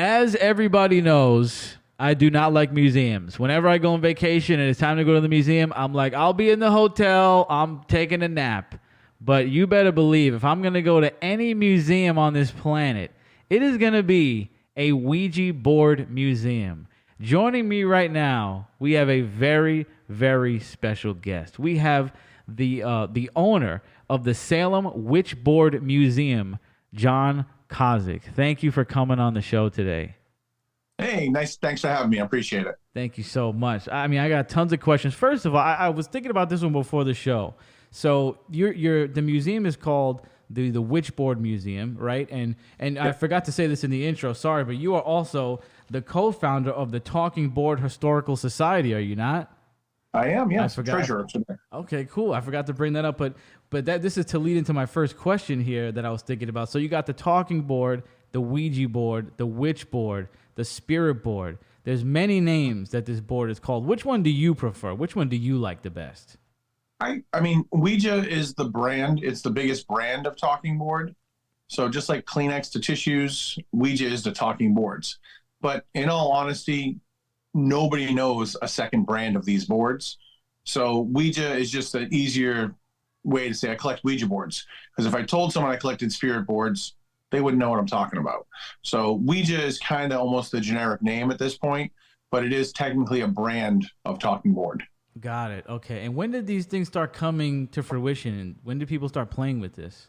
As everybody knows, I do not like museums. Whenever I go on vacation and it's time to go to the museum, I'm like, I'll be in the hotel, I'm taking a nap. But you better believe if I'm going to go to any museum on this planet, it is going to be a Ouija board museum. Joining me right now, we have a very, very special guest. We have the owner of the Salem Witch Board Museum, John Kozik. Thank you for coming on the show today. Hey, nice. Thanks for having me. I appreciate it. Thank you so much. I mean, I got tons of questions. First of all, I was thinking about this one before the show. So the museum is called the Witchboard Museum, right? And yeah. I forgot to say this in the intro. Sorry, but you are also the co-founder of the Talking Board Historical Society. Are you not? I am. Yes, I forgot. Treasurer. Okay, cool. I forgot to bring that up, but this is to lead into my first question here that I was thinking about. So you got the Talking Board, the Ouija board, the Witch board, the Spirit board. There's many names that this board is called. Which one do you prefer? Which one do you like the best? I mean, Ouija is the brand. It's the biggest brand of talking board. So just like Kleenex to tissues, Ouija is the talking boards. But in all honesty, nobody knows a second brand of these boards. So Ouija is just an easier way to say I collect Ouija boards. Because if I told someone I collected spirit boards, they wouldn't know what I'm talking about. So Ouija is kind of almost the generic name at this point, but it is technically a brand of talking board. Got it. Okay. And when did these things start coming to fruition? And when did people start playing with this?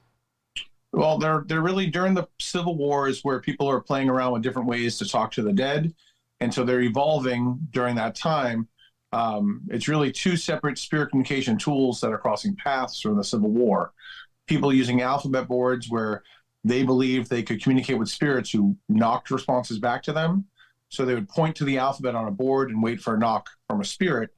Well, they're really during the Civil War is where people are playing around with different ways to talk to the dead. And so they're evolving during that time. It's really two separate spirit communication tools that are crossing paths during the Civil War. People using alphabet boards where they believed they could communicate with spirits who knocked responses back to them. So they would point to the alphabet on a board and wait for a knock from a spirit.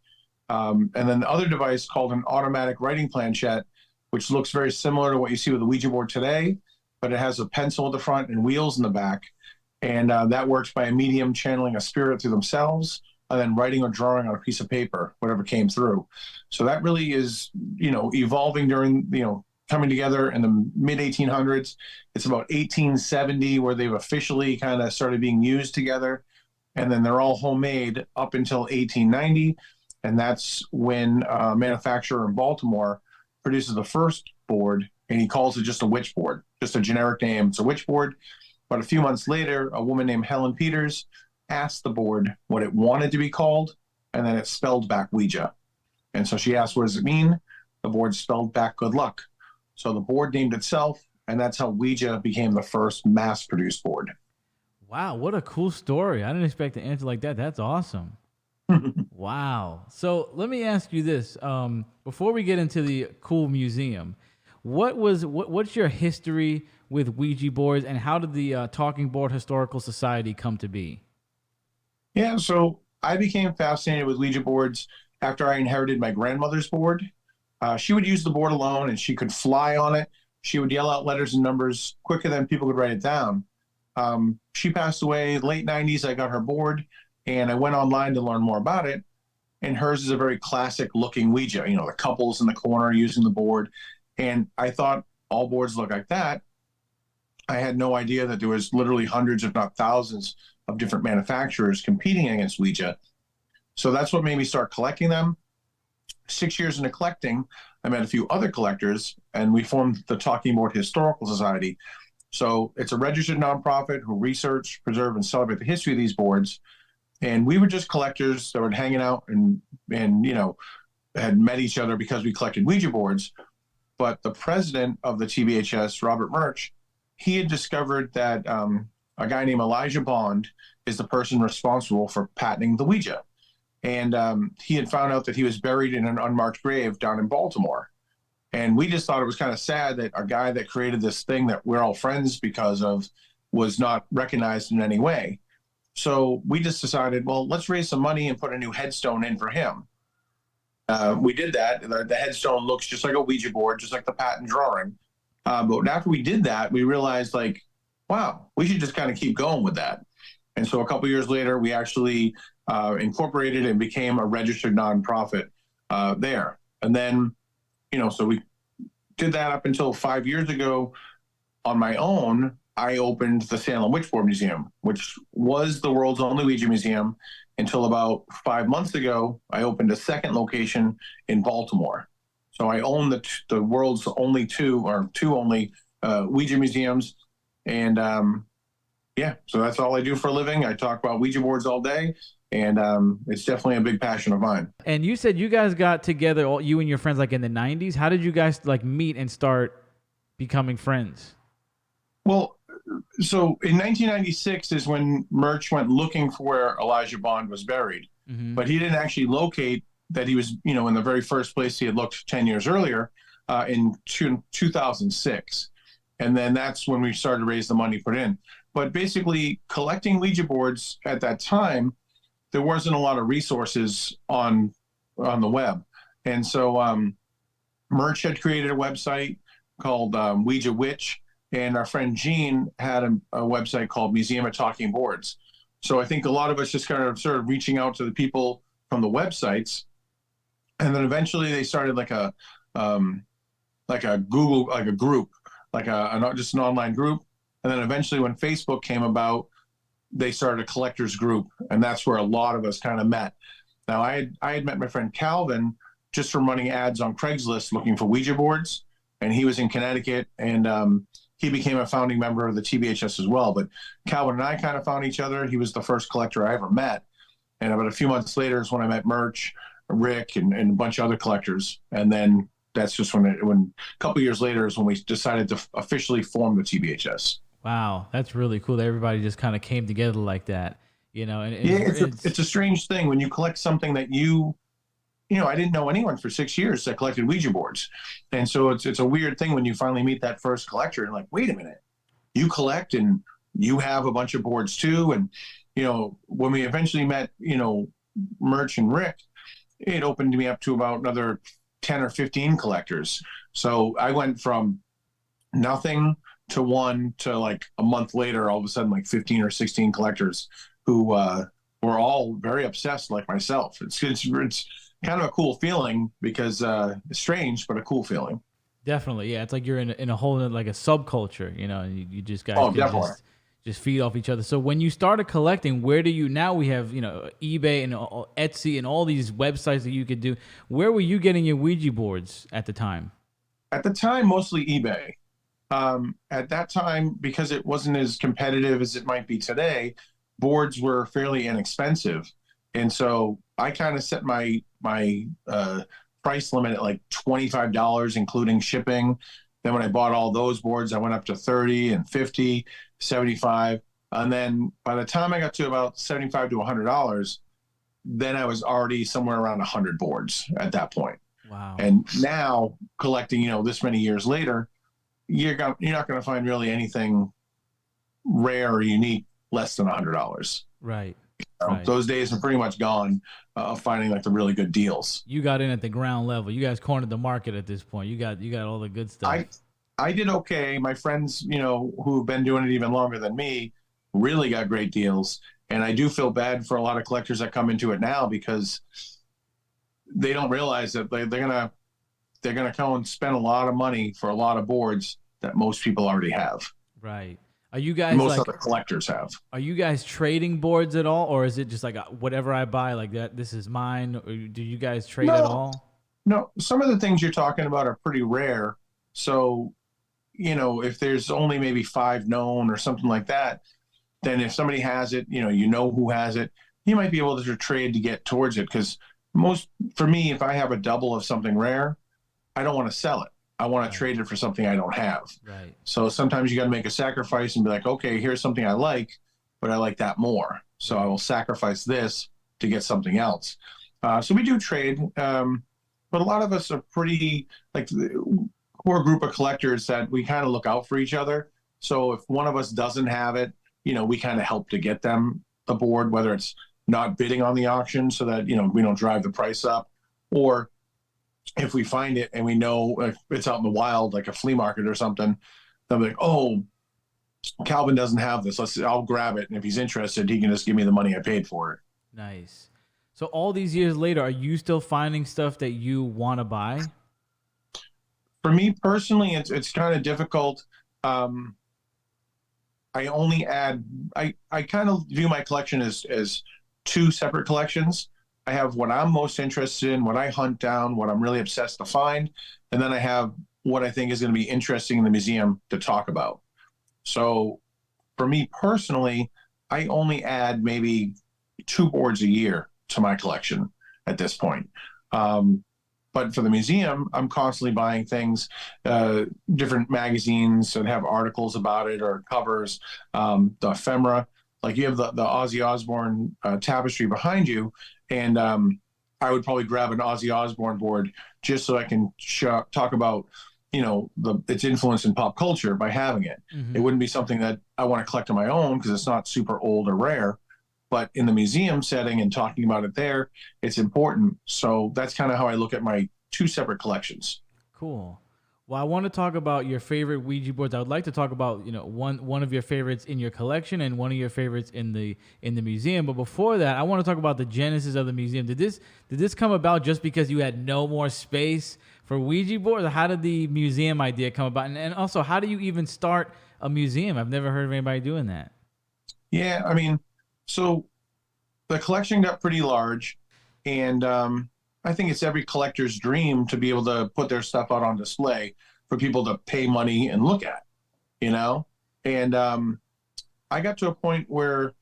And then the other device called an automatic writing planchette, which looks very similar to what you see with the Ouija board today, but it has a pencil at the front and wheels in the back. And that works by a medium channeling a spirit through themselves and then writing or drawing on a piece of paper, whatever came through. So that really is, evolving during, coming together in the mid 1800s. It's about 1870 where they've officially kind of started being used together. And then they're all homemade up until 1890. And that's when a manufacturer in Baltimore produces the first board, and he calls it just a witch board, just a generic name. It's a witch board. But a few months later, a woman named Helen Peters asked the board what it wanted to be called, and then it spelled back Ouija. And so she asked, what does it mean? The board spelled back good luck. So the board named itself, and that's how Ouija became the first mass-produced board. Wow, what a cool story. I didn't expect an answer like that. That's awesome. Wow. So let me ask you this. Before we get into the cool museum, what's your history with Ouija boards, and how did the Talking Board Historical Society come to be? Yeah, so I became fascinated with Ouija boards after I inherited my grandmother's board. She would use the board alone, and she could fly on it. She would yell out letters and numbers quicker than people could write it down. She passed away late 90s. I got her board, and I went online to learn more about it. And hers is a very classic looking Ouija, the couples in the corner using the board. And I thought all boards look like that. I had no idea that there was literally hundreds, if not thousands, of different manufacturers competing against Ouija. So that's what made me start collecting them. 6 years into collecting, I met a few other collectors, and we formed the Talking Board Historical Society. So it's a registered nonprofit who research, preserve, and celebrate the history of these boards. And we were just collectors that were hanging out and had met each other because we collected Ouija boards. But the president of the TBHS, Robert Murch, he had discovered that a guy named Elijah Bond is the person responsible for patenting the Ouija. And he had found out that he was buried in an unmarked grave down in Baltimore. And we just thought it was kind of sad that a guy that created this thing that we're all friends because of was not recognized in any way. So we just decided, well, let's raise some money and put a new headstone in for him. We did that. The headstone looks just like a Ouija board, just like the patent drawing. But after we did that, we realized, wow, we should just kind of keep going with that. And so a couple of years later, we actually incorporated and became a registered nonprofit there. And then, so we did that up until 5 years ago on my own. I opened the Salem Witchboard Museum, which was the world's only Ouija museum until about 5 months ago. I opened a second location in Baltimore. So I own the world's only two only Ouija museums. And yeah, so that's all I do for a living. I talk about Ouija boards all day, and it's definitely a big passion of mine. And you said you guys got together, all you and your friends, like in the 90s. How did you guys like meet and start becoming friends? Well, so in 1996 is when Murch went looking for where Elijah Bond was buried, Mm-hmm. but he didn't actually locate that he was, in the very first place he had looked 10 years earlier in 2006. And then that's when we started to raise the money put in. But basically, collecting Ouija boards at that time, there wasn't a lot of resources on the web. And so Murch had created a website called Ouija Witch, and our friend Gene had a website called Museum of Talking Boards. So I think a lot of us just kind of started reaching out to the people from the websites, and then eventually they started like a Google, like a group, like just an online group. And then eventually when Facebook came about, they started a collectors group, and that's where a lot of us kind of met. Now I had met my friend Calvin just from running ads on Craigslist looking for Ouija boards, and he was in Connecticut, and he became a founding member of the TBHS as well. But Calvin and I kind of found each other. He was the first collector I ever met, and about a few months later is when I met Murch, Rick, and a bunch of other collectors. And then that's just when a couple years later is when we decided to officially form the TBHS. Wow, that's really cool that everybody just kind of came together like that, And Yeah, it's a strange thing when you collect something that I didn't know anyone for 6 years that collected Ouija boards. And so it's a weird thing when you finally meet that first collector and like, wait a minute, you collect and you have a bunch of boards too. And, when we eventually met, Murch and Rick, it opened me up to about another 10 or 15 collectors. So I went from nothing to one to like a month later, all of a sudden, like 15 or 16 collectors who were all very obsessed like myself. It's kind of a cool feeling because it's strange, but a cool feeling. Definitely, yeah. It's like you're in a whole like a subculture, and you just guys can Definitely. just feed off each other. So when you started collecting, where do you now we have eBay and Etsy and all these websites that you could do. Where were you getting your Ouija boards at the time? At the time, mostly eBay. At that time, because it wasn't as competitive as it might be today, boards were fairly inexpensive, and so I kind of set my price limit at like $25, including shipping. Then when I bought all those boards, I went up to 30 and 50, 75. And then by the time I got to about $75 to $100, then I was already somewhere around 100 boards at that point. Wow. And now collecting, this many years later, you're not going to find really anything rare or unique less than $100. Right. Right. Those days are pretty much gone of finding like the really good deals. You got in at the ground level. You guys cornered the market at this point. You got all the good stuff. I did okay. My friends, who've been doing it even longer than me, really got great deals. And I do feel bad for a lot of collectors that come into it now because they don't realize that they're gonna come and spend a lot of money for a lot of boards that most people already have. Right. Are you guys most other collectors have? Are you guys trading boards at all, or is it just like whatever I buy, like that? This is mine. Or do you guys trade at all? No. Some of the things you're talking about are pretty rare. So, if there's only maybe 5 known or something like that, then if somebody has it, who has it, you might be able to trade to get towards it. Because for me, if I have a double of something rare, I don't want to sell it. I want to trade it for something I don't have. Right. So sometimes you got to make a sacrifice and be like, okay, here's something I like, but I like that more. So I will sacrifice this to get something else. So we do trade, but a lot of us are pretty like the core group of collectors that we kind of look out for each other. So if one of us doesn't have it, we kind of help to get them a board, whether it's not bidding on the auction so that, we don't drive the price up, or if we find it and we know if it's out in the wild, like a flea market or something, they'll be like, oh, Calvin doesn't have this. I'll grab it. And if he's interested, he can just give me the money I paid for it. Nice. So all these years later, are you still finding stuff that you want to buy? For me personally, it's kind of difficult. I only add, I kind of view my collection as two separate collections. I have what I'm most interested in, what I hunt down, what I'm really obsessed to find, and then I have what I think is going to be interesting in the museum to talk about. So for me personally, I only add maybe two boards a year to my collection at this point. Um, but for the museum, I'm constantly buying things, different magazines that have articles about it or covers, the ephemera. Like you have the Ozzy Osbourne tapestry behind you, and I would probably grab an Ozzy Osbourne board just so I can talk about, its influence in pop culture by having it. It Hmm. wouldn't be something that I want to collect on my own because it's not super old or rare. But in the museum setting and talking about it there, it's important. So that's kind of how I look at my two separate collections. Cool. Well, I want to talk about your favorite Ouija boards. I would like to talk about, one of your favorites in your collection and one of your favorites in the museum. But before that, I want to talk about the genesis of the museum. Did this come about just because you had no more space for Ouija boards? Or how did the museum idea come about? And also, how do you even start a museum? I've never heard of anybody doing that. Yeah, I mean, so the collection got pretty large, and I think it's every collector's dream to be able to put their stuff out on display for people to pay money and look at, you know? And I got to a point where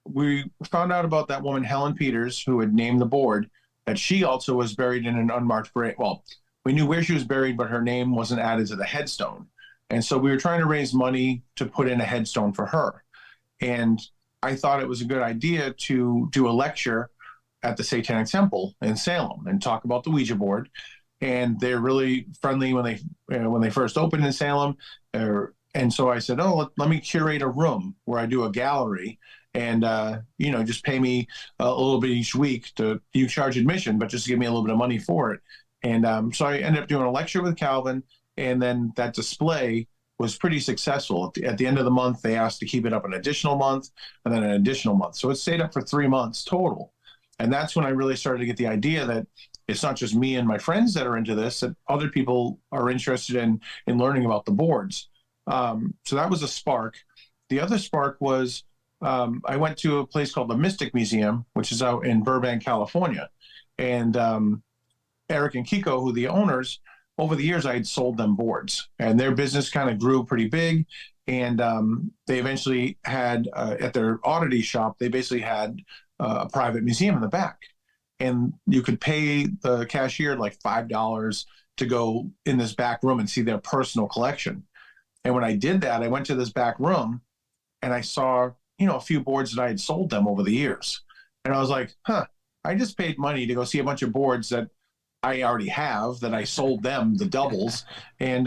we found out about that woman, Helen Peters, who had named the board, that she also was buried in an unmarked grave. Well, we knew where she was buried, but her name wasn't added to the headstone. And so we were trying to raise money to put in a headstone for her. And I thought it was a good idea to do a lecture at the Satanic Temple in Salem and talk about the Ouija board. And they're really friendly when they first opened in Salem. And so I said, "Oh, let me curate a room where I do a gallery, and just pay me a little bit each week to you charge admission, but just give me a little bit of money for it." And so I ended up doing a lecture with Calvin, and then that display was pretty successful. At the end of the month, they asked to keep it up an additional month and then an additional month. So it stayed up for 3 months total. And that's when I really started to get the idea that it's not just me and my friends that are into this, that other people are interested in learning about the boards. So that was a spark. The other spark was I went to a place called the Mystic Museum, which is out in Burbank, California. And Eric and Kiko, who are the owners, over the years I had sold them boards, and their business kind of grew pretty big. And they eventually had at their oddity shop, they basically had a private museum in the back, and you could pay the cashier like $5 to go in this back room and see their personal collection. And when I did that, I went to this back room and I saw, a few boards that I had sold them over the years. And I was like, huh, I just paid money to go see a bunch of boards that I already have that I sold them the doubles. And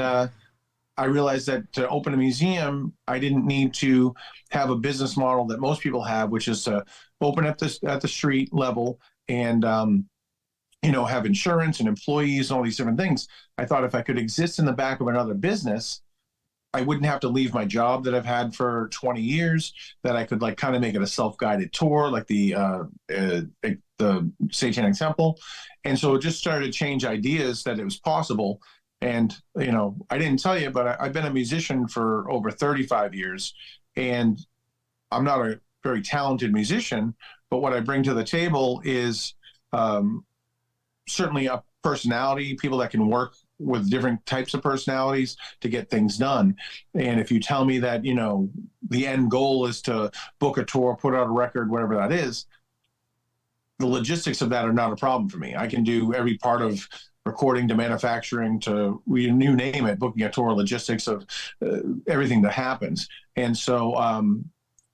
I realized that to open a museum, I didn't need to have a business model that most people have, which is to open at the street level and have insurance and employees and all these different things. I thought if I could exist in the back of another business, I wouldn't have to leave my job that I've had for 20 years, that I could like kind of make it a self-guided tour, like the Satanic Temple. And so it just started to change ideas that it was possible. And, I didn't tell you, but I've been a musician for over 35 years, and I'm not a very talented musician, but what I bring to the table is certainly a personality, people that can work with different types of personalities to get things done. And if you tell me that, the end goal is to book a tour, put out a record, whatever that is, the logistics of that are not a problem for me. I can do every part of recording to manufacturing to you name it, booking a tour, logistics of everything that happens. And so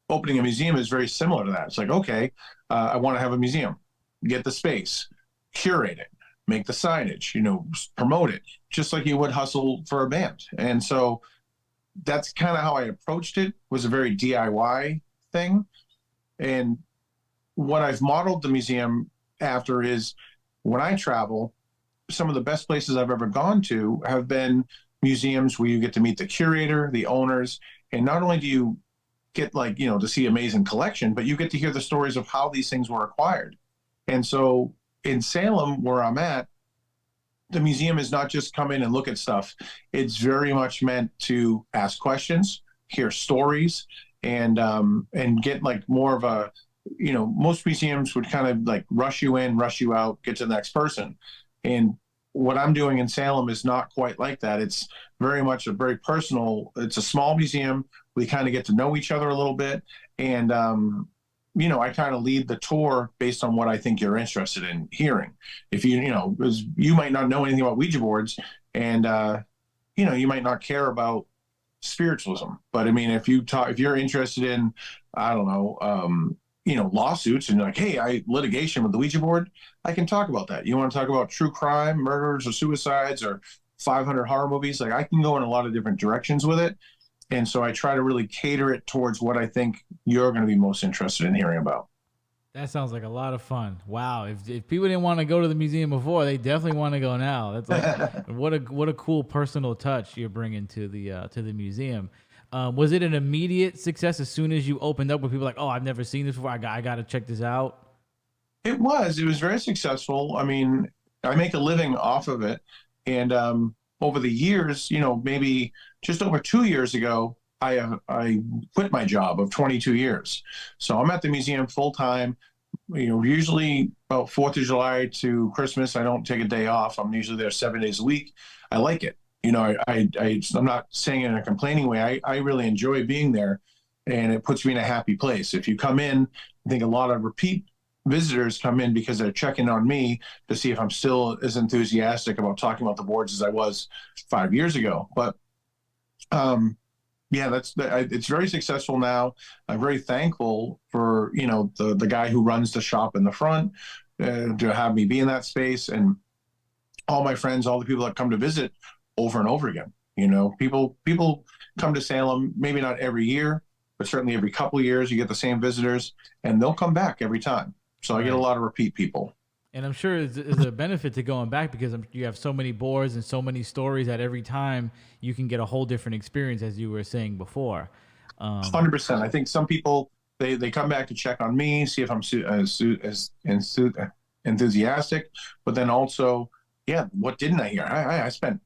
opening a museum is very similar to that. It's like, okay, I want to have a museum, get the space, curate it, make the signage, promote it, just like you would hustle for a band. And so that's kind of how I approached it, was a very DIY thing. And what I've modeled the museum after is when I travel, some of the best places I've ever gone to have been museums where you get to meet the curator, the owners, and not only do you get to see amazing collection, but you get to hear the stories of how these things were acquired. And so in Salem, where I'm at, the museum is not just come in and look at stuff. It's very much meant to ask questions, hear stories, and get like more of a, most museums would kind of like rush you in, rush you out, get to the next person. And what I'm doing in Salem is not quite like that. It's very much a very personal, it's a small museum. We kind of get to know each other a little bit. And, I kind of lead the tour based on what I think you're interested in hearing. If because you might not know anything about Ouija boards, and you might not care about spiritualism. But I mean, if you're interested in, I don't know, lawsuits, and you're like, hey, litigation with the Ouija board, I can talk about that. You want to talk about true crime, murders or suicides or 500 horror movies? Like, I can go in a lot of different directions with it. And so I try to really cater it towards what I think you're going to be most interested in hearing about. That sounds like a lot of fun. Wow. If people didn't want to go to the museum before, they definitely want to go now. That's like what a cool personal touch you're bringing to the museum. Was it an immediate success as soon as you opened up, where people were like, oh, I've never seen this before, I got to check this out? It was very successful. I mean, I make a living off of it. And over the years, maybe just over 2 years ago, I quit my job of 22 years. So I'm at the museum full time. Usually about 4th of July to Christmas, I don't take a day off. I'm usually there 7 days a week. I like it. I'm not saying it in a complaining way. I really enjoy being there, and it puts me in a happy place. If you come in, I think a lot of repeat visitors come in because they're checking on me to see if I'm still as enthusiastic about talking about the boards as I was 5 years ago. But yeah, it's very successful now. I'm very thankful for the guy who runs the shop in the front to have me be in that space, and all my friends, all the people that come to visit over and over again. People come to Salem, maybe not every year, but certainly every couple of years. You get the same visitors, and they'll come back every time. So I get a lot of repeat people. And I'm sure there's a benefit to going back, because you have so many boards and so many stories that every time you can get a whole different experience, as you were saying before. 100%. I think some people, they come back to check on me, see if I'm as enthusiastic, but then also, yeah, what didn't I hear? I spent,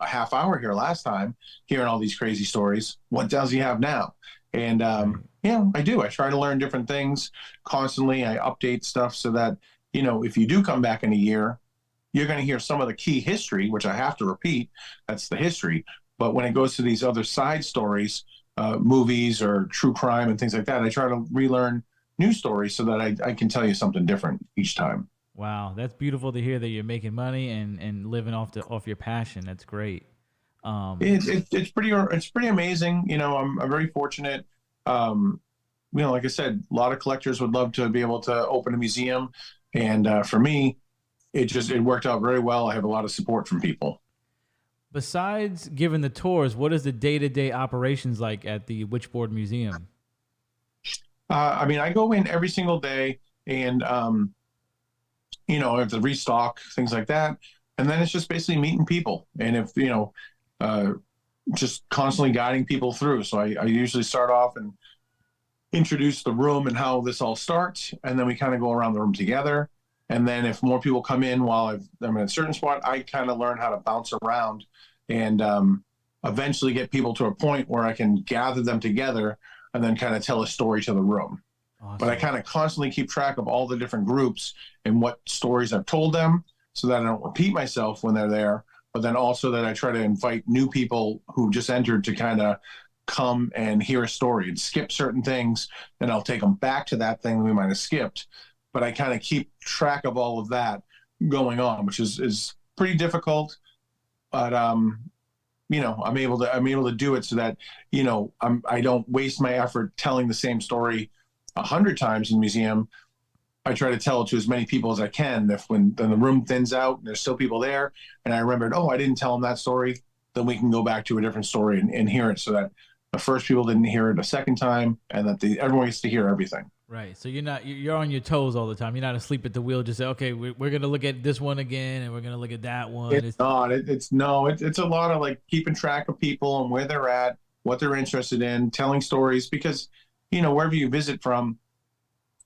a half hour here last time hearing all these crazy stories. What does he have now? And I do. I try to learn different things constantly. I update stuff so that, if you do come back in a year, you're going to hear some of the key history, which I have to repeat. That's the history. But when it goes to these other side stories, movies or true crime and things like that, I try to relearn new stories so that I can tell you something different each time. Wow, that's beautiful to hear that you're making money and living off your passion. That's great. It's pretty amazing. I'm very fortunate. Like I said, a lot of collectors would love to be able to open a museum, and for me, it worked out very well. I have a lot of support from people. Besides giving the tours, what is the day-to-day operations like at the Witchboard Museum? I go in every single day, and I have to restock things like that, and then it's just basically meeting people, and if just constantly guiding people through. So I usually start off and introduce the room and how this all starts, and then we kind of go around the room together. And then if more people come in while I'm in a certain spot, I kind of learn how to bounce around and eventually get people to a point where I can gather them together and then kind of tell a story to the room. Awesome. But I kind of constantly keep track of all the different groups and what stories I've told them, so that I don't repeat myself when they're there, but then also that I try to invite new people who just entered to kind of come and hear a story and skip certain things, and I'll take them back to that thing we might have skipped. But I kind of keep track of all of that going on, which is pretty difficult. But I'm able to do it so that I don't waste my effort telling the same story 100 times in the museum. I try to tell it to as many people as I can. When the room thins out and there's still people there, and I remembered, I didn't tell them that story, then we can go back to a different story and hear it, so that the first people didn't hear it a second time, and that everyone gets to hear everything. Right. So you're on your toes all the time. You're not asleep at the wheel. Just say, okay, we're going to look at this one again, and we're going to look at that one. It's not. It's a lot of like keeping track of people and where they're at, what they're interested in, telling stories, because, wherever you visit from,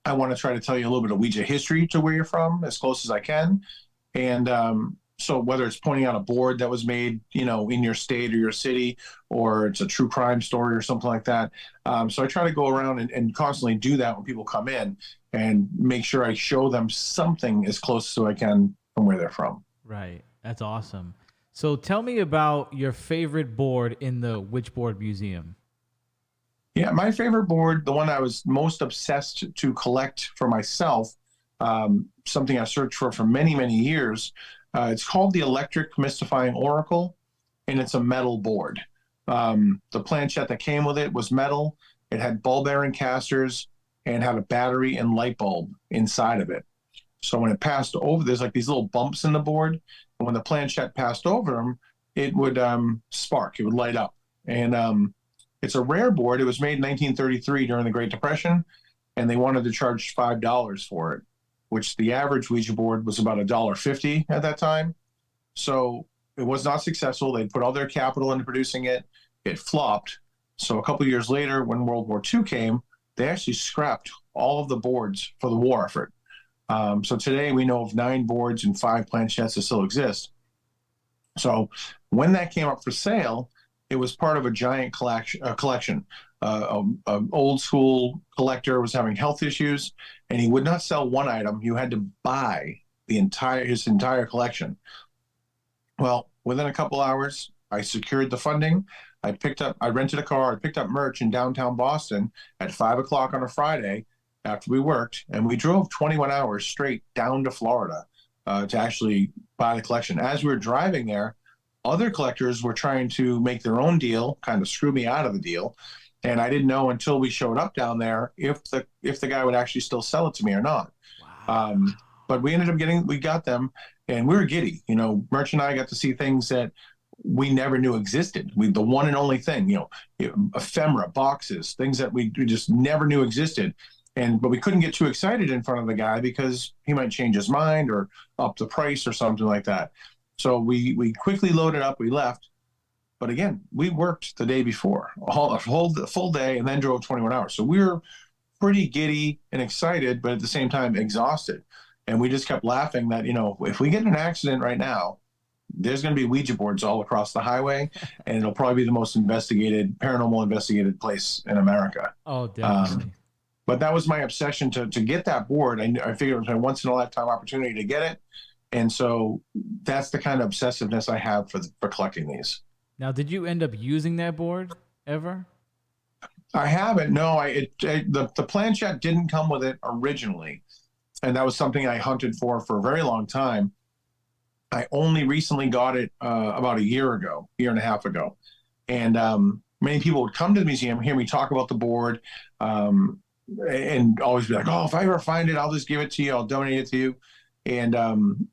I want to try to tell you a little bit of Ouija history to where you're from, as close as I can. And So whether it's pointing out a board that was made, in your state or your city, or it's a true crime story or something like that. So I try to go around and constantly do that when people come in and make sure I show them something as close as I can from where they're from. Right. That's awesome. So tell me about your favorite board in the Witchboard Museum. Yeah, my favorite board, the one I was most obsessed to collect for myself, something I searched for many, many years. It's called the Electric Mystifying Oracle, and it's a metal board. The planchette that came with it was metal. It had ball bearing casters and had a battery and light bulb inside of it. So when it passed over, there's like these little bumps in the board. And when the planchette passed over them, it would spark, it would light up. And it's a rare board. It was made in 1933 during the Great Depression, and they wanted to charge $5 for it, which the average Ouija board was about $1.50 at that time. So it was not successful. They put all their capital into producing it. It flopped. So a couple of years later, when World War II came, they actually scrapped all of the boards for the war effort. So today we know of 9 boards and 5 planchettes that still exist. So when that came up for sale, it was part of a giant collection. An old school collector was having health issues, and he would not sell one item. You had to buy his entire collection. Well, within a couple hours, I secured the funding. I rented a car, I picked up merch in downtown Boston at 5 o'clock on a Friday after we worked, and we drove 21 hours straight down to Florida to actually buy the collection. As we were driving there, other collectors were trying to make their own deal, kind of screw me out of the deal. And I didn't know until we showed up down there if the guy would actually still sell it to me or not. Wow. But we ended up we got them, and we were giddy. Merch and I got to see things that we never knew existed. The one and only thing, ephemera, boxes, things that we just never knew existed. But we couldn't get too excited in front of the guy because he might change his mind or up the price or something like that. So we quickly loaded up, we left. But again, we worked the day before, the full day, and then drove 21 hours. So we were pretty giddy and excited, but at the same time exhausted. And we just kept laughing that, if we get in an accident right now, there's going to be Ouija boards all across the highway, and it'll probably be the most paranormal investigated place in America. Oh, definitely. But that was my obsession to get that board. I figured it was my once in a lifetime opportunity to get it. And so that's the kind of obsessiveness I have for collecting these. Now, did you end up using that board ever? I haven't. No, the planchette didn't come with it originally. And that was something I hunted for a very long time. I only recently got it about a year and a half ago. And many people would come to the museum, hear me talk about the board, and always be like, oh, if I ever find it, I'll just give it to you. I'll donate it to you. And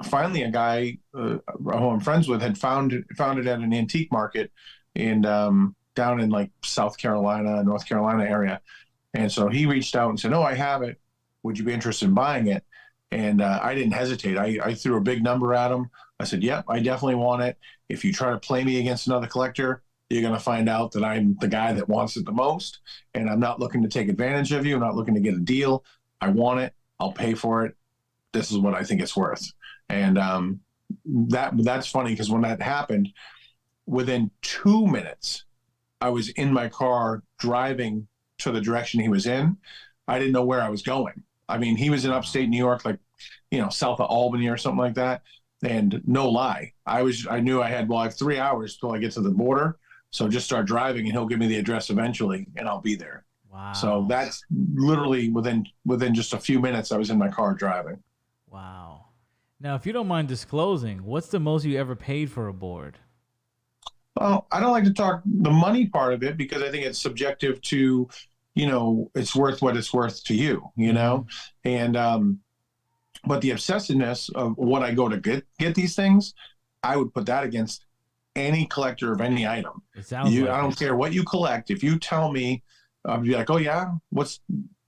finally, a guy who I'm friends with had found it at an antique market down in like South Carolina, North Carolina area. And so he reached out and said, oh, I have it. Would you be interested in buying it? And I didn't hesitate. I threw a big number at him. I said, yep, I definitely want it. If you try to play me against another collector, you're going to find out that I'm the guy that wants it the most. And I'm not looking to take advantage of you. I'm not looking to get a deal. I want it. I'll pay for it. This is what I think it's worth. And that's funny because when that happened, within 2 minutes, I was in my car driving to the direction he was in. I didn't know where I was going. I mean, he was in upstate New York, like, south of Albany or something like that. And no lie, I knew I have 3 hours till I get to the border. So just start driving and he'll give me the address eventually and I'll be there. Wow. So that's literally within just a few minutes, I was in my car driving. Wow. Now, if you don't mind disclosing, what's the most you ever paid for a board? Well, I don't like to talk the money part of it because I think it's subjective to, it's worth what it's worth to you, and, but the obsessiveness of what I go to get these things, I would put that against any collector of any item. It sounds I don't care what you collect. If you tell me, I'll be like, oh yeah,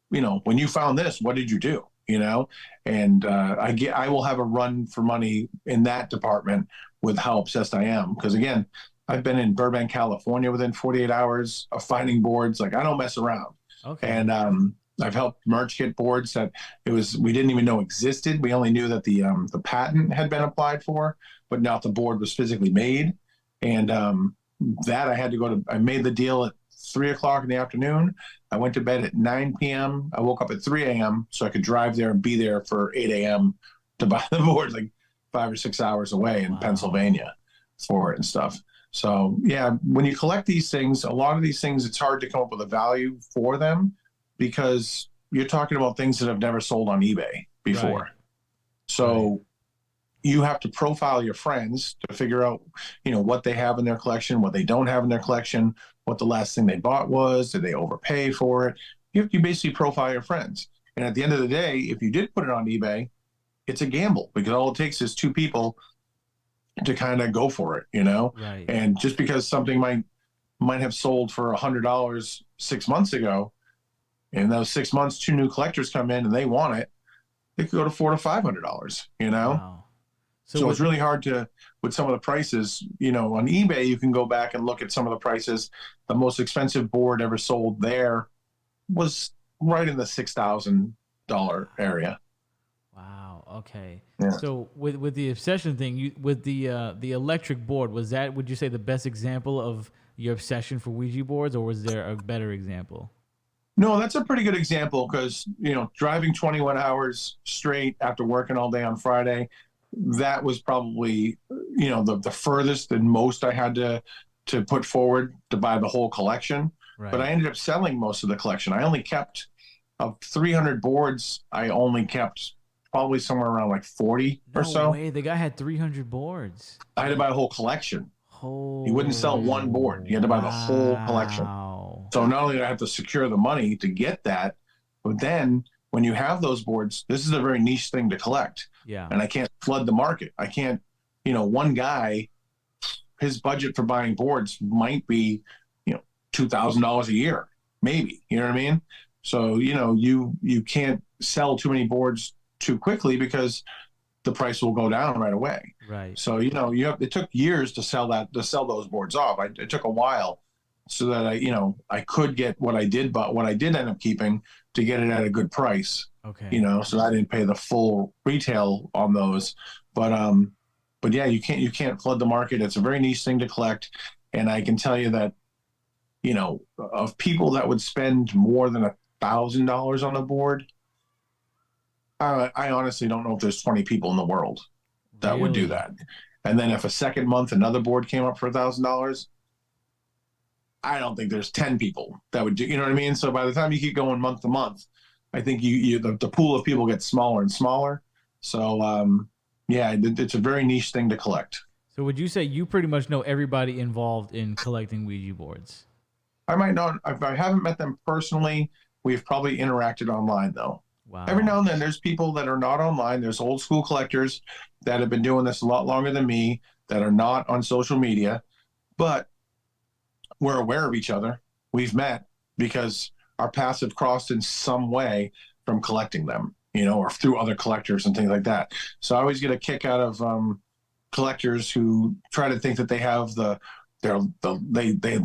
when you found this, what did you do? And I will have a run for money in that department with how obsessed I am. Because again, I've been in Burbank, California within 48 hours of finding boards. Like I don't mess around. Okay. And I've helped merch get boards that we didn't even know existed. We only knew that the patent had been applied for, but not the board was physically made. And that I made the deal at 3 o'clock in the afternoon. I went to bed at 9 p.m. I woke up at 3 a.m. so I could drive there and be there for 8 a.m. to buy the boards, like 5 or 6 hours away in Pennsylvania for it and stuff. So yeah, when you collect these things, a lot of these things, it's hard to come up with a value for them because you're talking about things that have never sold on eBay before. Right. So you have to profile your friends to figure out, what they have in their collection, what they don't have in their collection, what the last thing they bought was, did they overpay for it? You basically profile your friends. And at the end of the day, if you did put it on eBay, it's a gamble because all it takes is two people to kind of go for it, Right. And just because something might have sold for $100 6 months ago, in those 6 months, two new collectors come in and they want it, it could go to $400 to $500, Wow. So it's really hard with some of the prices, on eBay, you can go back and look at some of the prices. The most expensive board ever sold there was right in the $6,000 area. Wow. Okay. Yeah. So with the obsession thing, with the electric board, would you say the best example of your obsession for Ouija boards, or was there a better example? No, that's a pretty good example because, driving 21 hours straight after working all day on Friday, that was probably, the furthest and most I had to put forward to buy the whole collection. Right. But I ended up selling most of the collection. I only kept, of 300 boards, I only kept probably somewhere around like 40 or so. No way, the guy had 300 boards. I had to buy a whole collection. Oh, he wouldn't sell one board. He had to buy the whole collection. So not only did I have to secure the money to get that, but then when you have those boards, this is a very niche thing to collect. Yeah. And I can't flood the market. I can't, one guy, his budget for buying boards might be, $2,000 a year, maybe, you know what I mean? So, you can't sell too many boards too quickly because the price will go down right away. Right. So, it took years to sell those boards off. It took a while so that I could get what I did, but what I did end up keeping to get it at a good price. Okay. So I didn't pay the full retail on those, but yeah, you can't flood the market. It's a very niche thing to collect. And I can tell you that, of people that would spend more than $1,000 on a board, I honestly don't know if there's 20 people in the world that would do that. And then if a second month, another board came up for $1,000, I don't think there's 10 people that would do, you know what I mean? So by the time you keep going month to month, I think the pool of people gets smaller and smaller. So, yeah, it's a very niche thing to collect. So would you say you pretty much know everybody involved in collecting Ouija boards? I might not. I haven't met them personally. We've probably interacted online, though. Wow. Every now and then there's people that are not online. There's old school collectors that have been doing this a lot longer than me that are not on social media, but we're aware of each other. We've met because our paths have crossed in some way from collecting them, or through other collectors and things like that. So I always get a kick out of collectors who try to think that they have the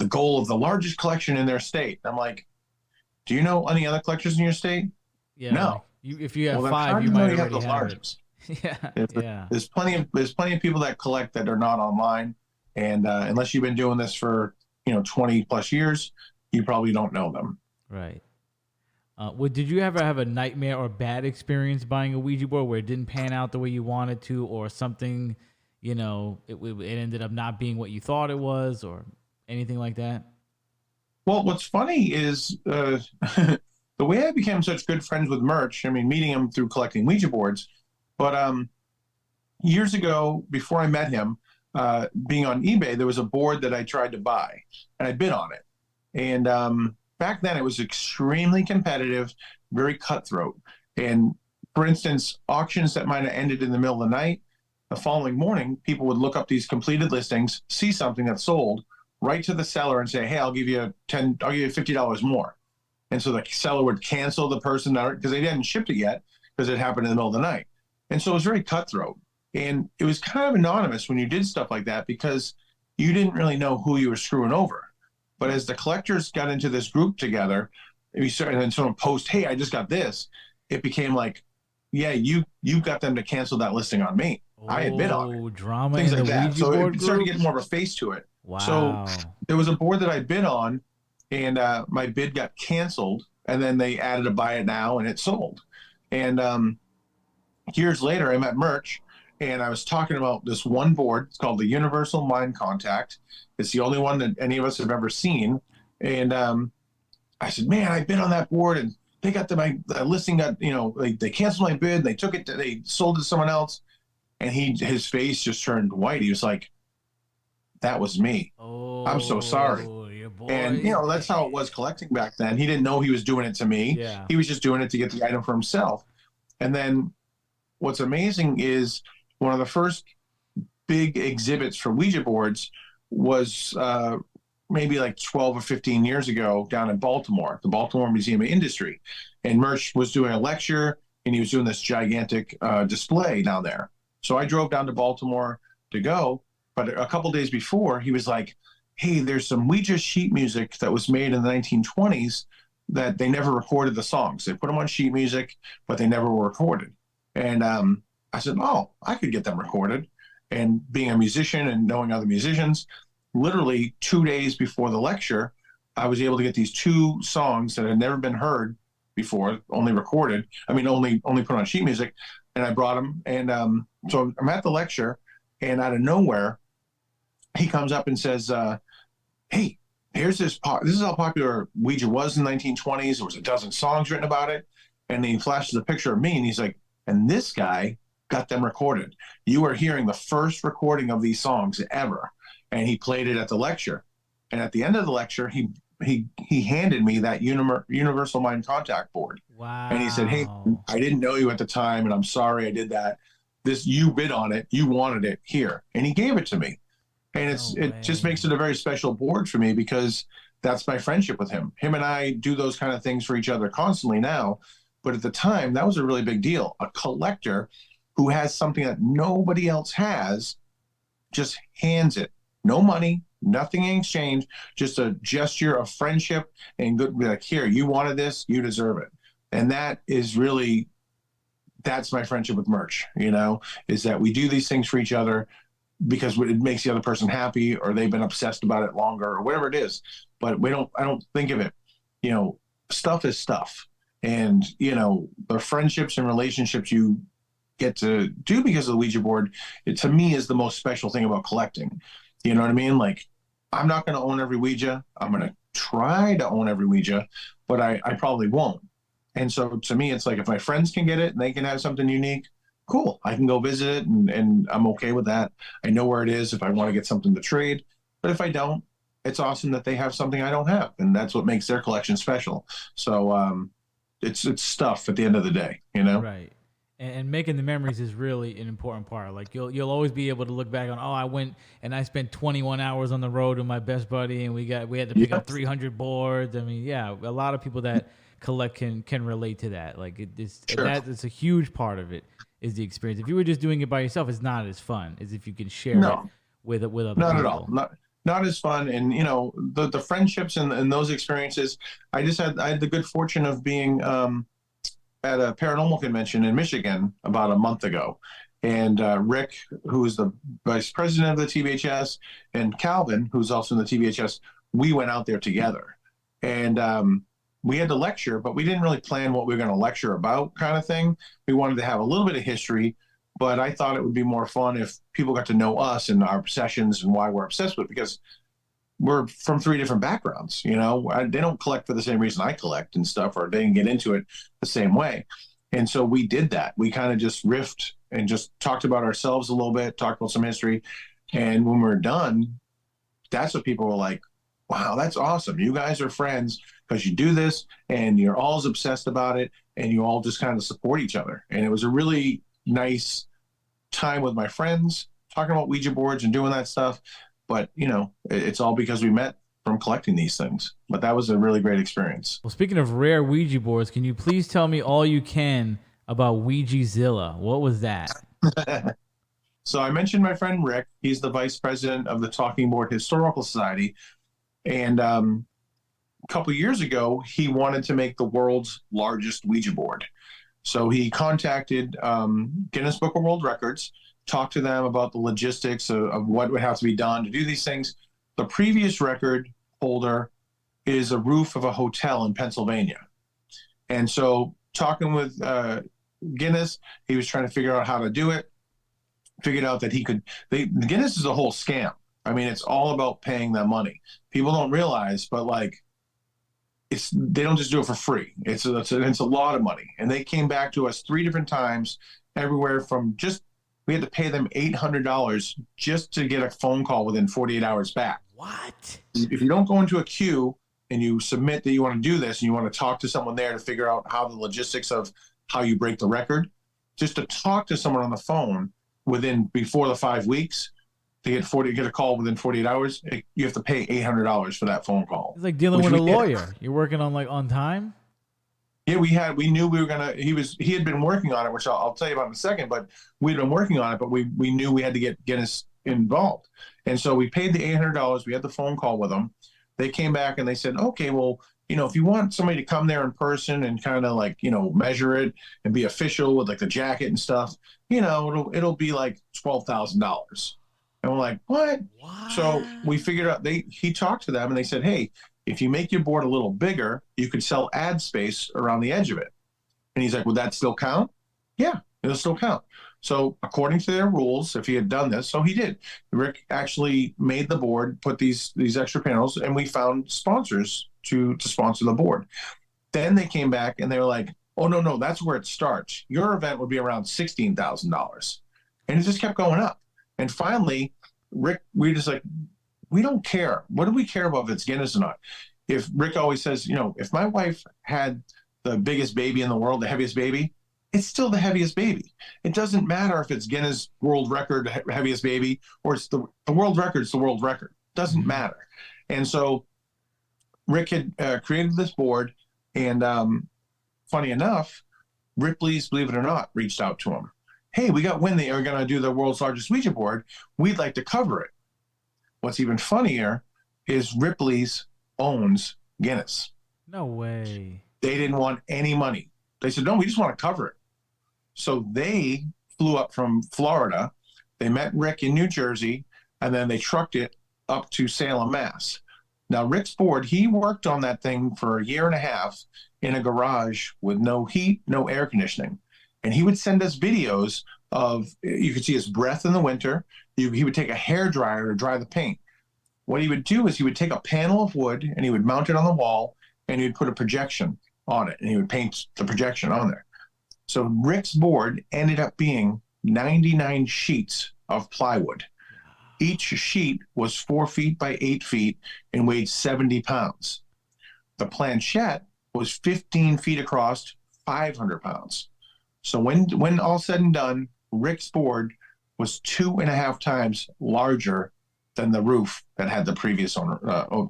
goal of the largest collection in their state. I'm like, do you know any other collectors in your state? Yeah. No. If you have five, you might already have largest. Yeah. There's plenty of people that collect that are not online, and unless you've been doing this for 20 plus years, you probably don't know them. Right. Did you ever have a nightmare or bad experience buying a Ouija board where it didn't pan out the way you wanted to, or something, it ended up not being what you thought it was, or anything like that? Well, what's funny is the way I became such good friends with Merch, meeting him through collecting Ouija boards, but years ago, before I met him, being on eBay, there was a board that I tried to buy, and I bid on it. And back then, it was extremely competitive, very cutthroat. And for instance, auctions that might have ended in the middle of the night, the following morning, people would look up these completed listings, see something that sold, write to the seller and say, "Hey, I'll give you $50 more." And so the seller would cancel the person because they hadn't shipped it yet because it happened in the middle of the night. And so it was very cutthroat. And it was kind of anonymous when you did stuff like that because you didn't really know who you were screwing over. But as the collectors got into this group together, and then someone post, hey, I just got this. It became like, yeah, you got them to cancel that listing on me. I had bid on it. Oh, drama Things in like the that. Ouija So board it started groups. getting more of a face to it. So Wow. there was a board that I bid on, and my bid got canceled, and then they added a buy it now, and it sold. And years later, I met Merch, and I was talking about this one board. It's called the Universal Mind Contact. It's the only one that any of us have ever seen. And I said, man, I bid on that board, and they got my listing got, they canceled my bid. They took it, they sold it to someone else. And his face just turned white. He was like, that was me. I'm so sorry. Oh, your And, boy. that's how it was collecting back then. He didn't know he was doing it to me. Yeah. He was just doing it to get the item for himself. And then what's amazing is one of the first big exhibits for Ouija boards was maybe like 12 or 15 years ago down in Baltimore, the Baltimore Museum of Industry. And Merch was doing a lecture, and he was doing this gigantic display down there. So I drove down to Baltimore to go. But a couple days before, he was like, hey, there's some Ouija sheet music that was made in the 1920s that they never recorded the songs. They put them on sheet music, but they never were recorded. And I said, oh, I could get them recorded. And being a musician and knowing other musicians, literally 2 days before the lecture, I was able to get these 2 songs that had never been heard before, only recorded. I mean, only put on sheet music. And I brought them. And so I'm at the lecture, and out of nowhere, he comes up and says, hey, here's this. This is how popular Ouija was in the 1920s. There was a dozen songs written about it. And he flashes a picture of me, and he's like, and this guy got them recorded. You are hearing the first recording of these songs ever. And he played it at the lecture. And at the end of the lecture, he handed me that Universal Mind Contact board. Wow. And he said, hey, I didn't know you at the time, and I'm sorry I did that. You bid on it. You wanted it here. And he gave it to me. And it just makes it a very special board for me, because that's my friendship with him. Him and I do those kind of things for each other constantly now. But at the time, that was a really big deal. A collector who has something that nobody else has just hands it. No money, nothing in exchange, just a gesture of friendship and good. Like, here, you wanted this, you deserve it. And that is really, that's my friendship with Merch, is that we do these things for each other because it makes the other person happy, or they've been obsessed about it longer, or whatever it is. But I don't think of it, stuff is stuff. And, the friendships and relationships you get to do because of the Ouija board, it to me is the most special thing about collecting. You know what I mean? Like, I'm not going to own every Ouija. I'm going to try to own every Ouija, but I probably won't. And so to me, it's like, if my friends can get it and they can have something unique, cool. I can go visit it, and I'm okay with that. I know where it is if I want to get something to trade. But if I don't, it's awesome that they have something I don't have. And that's what makes their collection special. So it's stuff at the end of the day, Right. And making the memories is really an important part. Like, you'll always be able to look back on, I went and I spent 21 hours on the road with my best buddy, and we had to pick up 300 boards. I mean, yeah, a lot of people that collect can relate to that. Like, it's a huge part of it is the experience. If you were just doing it by yourself, it's not as fun as if you can share it with other people. Not at all. Not as fun. And the friendships and those experiences. I had the good fortune of being at a paranormal convention in Michigan about a month ago. And Rick, who is the vice president of the TBHS, and Calvin, who's also in the TBHS, we went out there together. And we had to lecture, but we didn't really plan what we were going to lecture about, kind of thing. We wanted to have a little bit of history, but I thought it would be more fun if people got to know us and our obsessions and why we're obsessed with it, because we're from 3 different backgrounds. They don't collect for the same reason I collect and stuff, or they didn't get into it the same way. And so we did that. We kind of just riffed and just talked about ourselves a little bit, talked about some history. And when we're done, that's what people were like, wow, that's awesome. You guys are friends because you do this and you're all obsessed about it, and you all just kind of support each other. And it was a really nice time with my friends talking about Ouija boards and doing that stuff. But, it's all because we met from collecting these things. But that was a really great experience. Well, speaking of rare Ouija boards, can you please tell me all you can about Ouijazilla? What was that? So I mentioned my friend Rick. He's the vice president of the Talking Board Historical Society. And couple years ago, he wanted to make the world's largest Ouija board. So he contacted Guinness Book of World Records, talked to them about the logistics of what would have to be done to do these things. The previous record holder is a roof of a hotel in Pennsylvania. And so talking with Guinness, he was trying to figure out how to do it, figured out that Guinness is a whole scam. I mean, it's all about paying them money. People don't realize, but like, they don't just do it for free. It's a lot of money. And they came back to us 3 different times, everywhere from we had to pay them $800 just to get a phone call within 48 hours back. What? If you don't go into a queue and you submit that you want to do this and you want to talk to someone there to figure out how the logistics of how you break the record, just to talk to someone on the phone before the 5 weeks, to get a call within 48 hours, you have to pay $800 for that phone call. It's like dealing with a lawyer. You're working on time? Yeah, we knew we were gonna. He had been working on it, which I'll tell you about in a second. But we'd been working on it, but we knew we had to get Guinness involved, and so we paid the $800. We had the phone call with them. They came back and they said, okay, well, if you want somebody to come there in person and kind of like measure it and be official with like the jacket and stuff, it'll be like $12,000. And we're like, what? So we figured out he talked to them and they said, hey, if you make your board a little bigger, you could sell ad space around the edge of it. And he's like, would that still count? Yeah, it'll still count. So according to their rules, if he had done this, so he did. Rick actually made the board, put these extra panels, and we found sponsors to sponsor the board. Then they came back and they were like, oh, no, that's where it starts. Your event would be around $16,000. And it just kept going up. And finally, Rick, we just like, we don't care. What do we care about if it's Guinness or not? If Rick always says, if my wife had the biggest baby in the world, the heaviest baby, it's still the heaviest baby. It doesn't matter if it's Guinness World Record heaviest baby or it's the world record. It's the world record. Doesn't matter. And so Rick had created this board, and funny enough, Ripley's, believe it or not, reached out to him. Hey, we got wind that you're going to do the world's largest Ouija board. We'd like to cover it. What's even funnier is Ripley's owns Guinness. No way. They didn't want any money. They said, no, we just want to cover it. So they flew up from Florida. They met Rick in New Jersey, and then they trucked it up to Salem, Mass. Now, Rick's board, he worked on that thing for a year and a half in a garage with no heat, no air conditioning. And he would send us videos of, you could see his breath in the winter. He would take a hairdryer to dry the paint. What he would do is he would take a panel of wood and he would mount it on the wall and he would put a projection on it and he would paint the projection on there. So Rick's board ended up being 99 sheets of plywood. Each sheet was 4 feet by 8 feet and weighed 70 pounds. The planchette was 15 feet across, 500 pounds. So when all said and done, Rick's board was 2.5 times larger than the roof that had the previous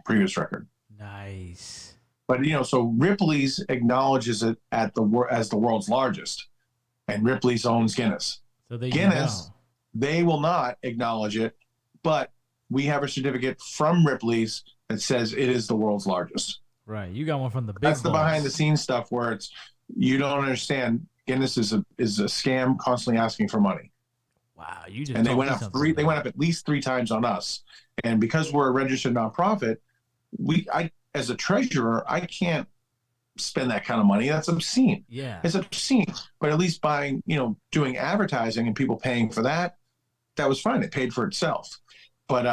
previous record. Nice. But so Ripley's acknowledges it as the world's largest, and Ripley's owns Guinness. So Guinness, they will not acknowledge it, but we have a certificate from Ripley's that says it is the world's largest. Right. You got one from the big That's the boss. behind the scenes stuff where you don't understand. Guinness is a scam, constantly asking for money. Wow, you just and they went up at least 3 times on us. And because we're a registered nonprofit, I as a treasurer, I can't spend that kind of money. That's obscene. Yeah, it's obscene. But at least buying, doing advertising and people paying for that was fine. It paid for itself. But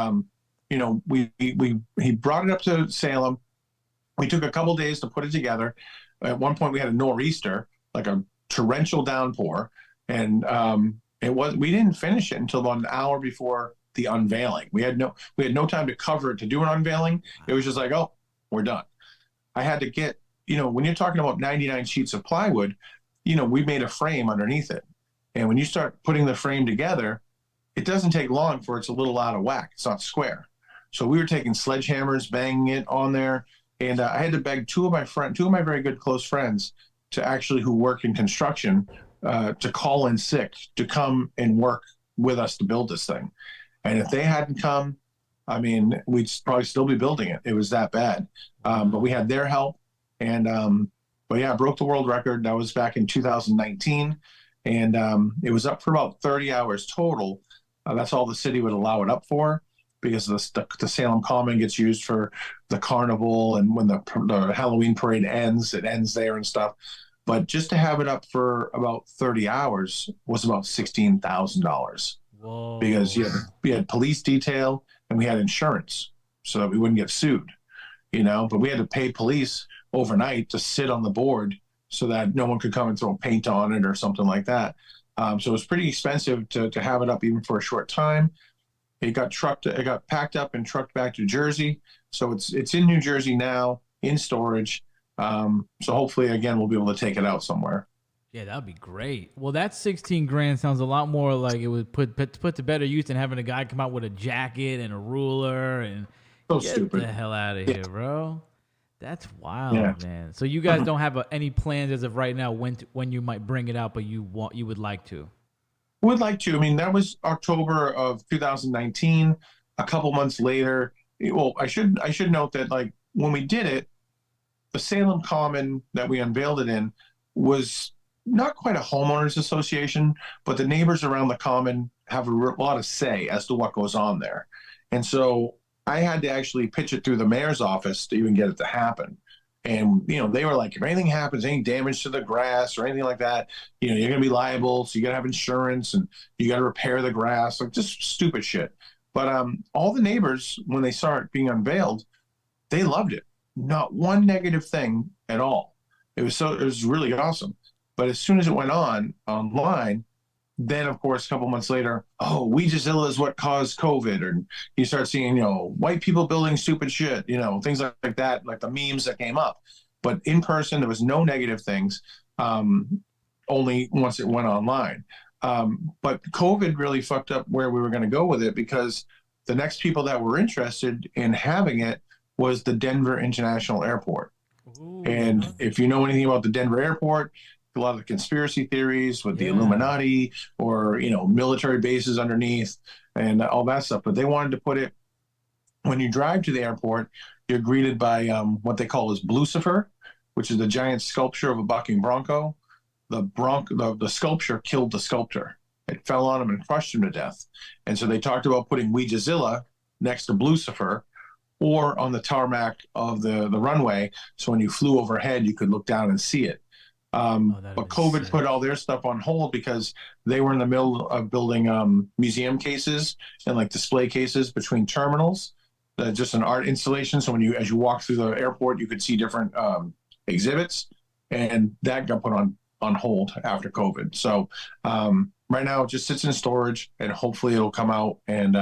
he brought it up to Salem. We took a couple days to put it together. At one point, we had a nor'easter, like a torrential downpour, and we didn't finish it until about an hour before the unveiling. We had no time to cover it to do an unveiling. It was just like, oh, we're done. I had to get, when you're talking about 99 sheets of plywood, we made a frame underneath it. And when you start putting the frame together, it doesn't take long for it's a little out of whack. It's not square. So we were taking sledgehammers, banging it on there. And I had to beg two of my very good close friends who work in construction, to call in sick to come and work with us to build this thing. And if they hadn't come, I mean, we'd probably still be building it. It was that bad. But we Wow. had their help. And, but yeah, broke the world record. That was back in 2019. And it was up for about 30 hours total. That's all the city would allow it up for because the Salem Common gets used for the carnival. And when the Halloween parade ends, it ends there and stuff. But just to have it up for about 30 hours was about $16,000 because Whoa. we had police detail and we had insurance so that we wouldn't get sued, but we had to pay police overnight to sit on the board so that no one could come and throw paint on it or something like that. So it was pretty expensive to have it up even for a short time. It got packed up and trucked back to Jersey. So it's in New Jersey now in storage. So hopefully again, we'll be able to take it out somewhere. Yeah, that would be great. Well, that 16 grand sounds a lot more like it would put to better use than having a guy come out with a jacket and a ruler and So get the stupid. hell out of Yeah. here, bro. That's Yeah. wild, man. So you guys don't have any plans as of right now when you might bring it out, but you would like to. Would like to. I mean, that was October of 2019. A couple months later, well, I should note that like when we did it, the Salem Common that we unveiled it in was not quite a homeowners association, but the neighbors around the common have a lot of say as to what goes on there. And so I had to actually pitch it through the mayor's office to even get it to happen. And they were like, if anything happens, any damage to the grass or anything like that, you're gonna be liable. So you gotta have insurance and you gotta repair the grass, like just stupid shit. But all the neighbors, when they saw it being unveiled, they loved it. Not one negative thing at all. It was really awesome. But as soon as it went on online, then of course a couple months later, oh, Ouijazilla is what caused COVID, and you start seeing white people building stupid shit, things like that, like the memes that came up. But in person, there was no negative things. Only once it went online. But COVID really fucked up where we were going to go with it because the next people that were interested in having it was the Denver International Airport. Ooh. And if you know anything about the Denver airport, a lot of the conspiracy theories with the Yeah. Illuminati or, military bases underneath and all that stuff. But they wanted to put it when you drive to the airport, you're greeted by what they call as Blucifer, which is the giant sculpture of a bucking bronco. The sculpture killed the sculptor. It fell on him and crushed him to death. And so they talked about putting Ouijazilla next to Blucifer or on the tarmac of the runway. So when you flew overhead, you could look down and see it. Oh, that'd But be COVID put sick. all their stuff on hold because they were in the middle of building museum cases and like display cases between terminals, just an art installation. So as you walk through the airport, you could see different exhibits, and that got put on hold after COVID. So right now, it just sits in storage, and hopefully, it'll come out and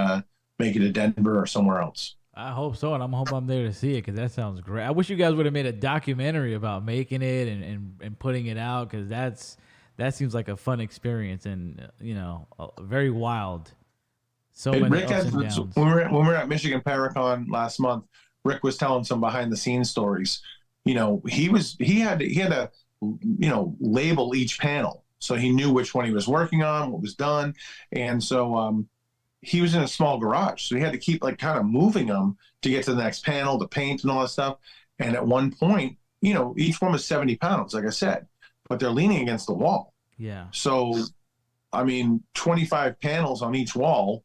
make it to Denver or somewhere else. I hope so, and I'm there to see it because that sounds great. I wish you guys would have made a documentary about making it and putting it out because that seems like a fun experience and very wild. So And many Rick ups had and when downs. we were at Michigan Paracon last month. Rick was telling some behind the scenes stories. He had to label each panel so he knew which one he was working on, what was done, and so he was in a small garage, so he had to keep like kind of moving them to get to the next panel, the paint and all that stuff. And at one point, each one was 70 pounds, like I said, but they're leaning against the wall. Yeah, So I mean, 25 panels on each wall,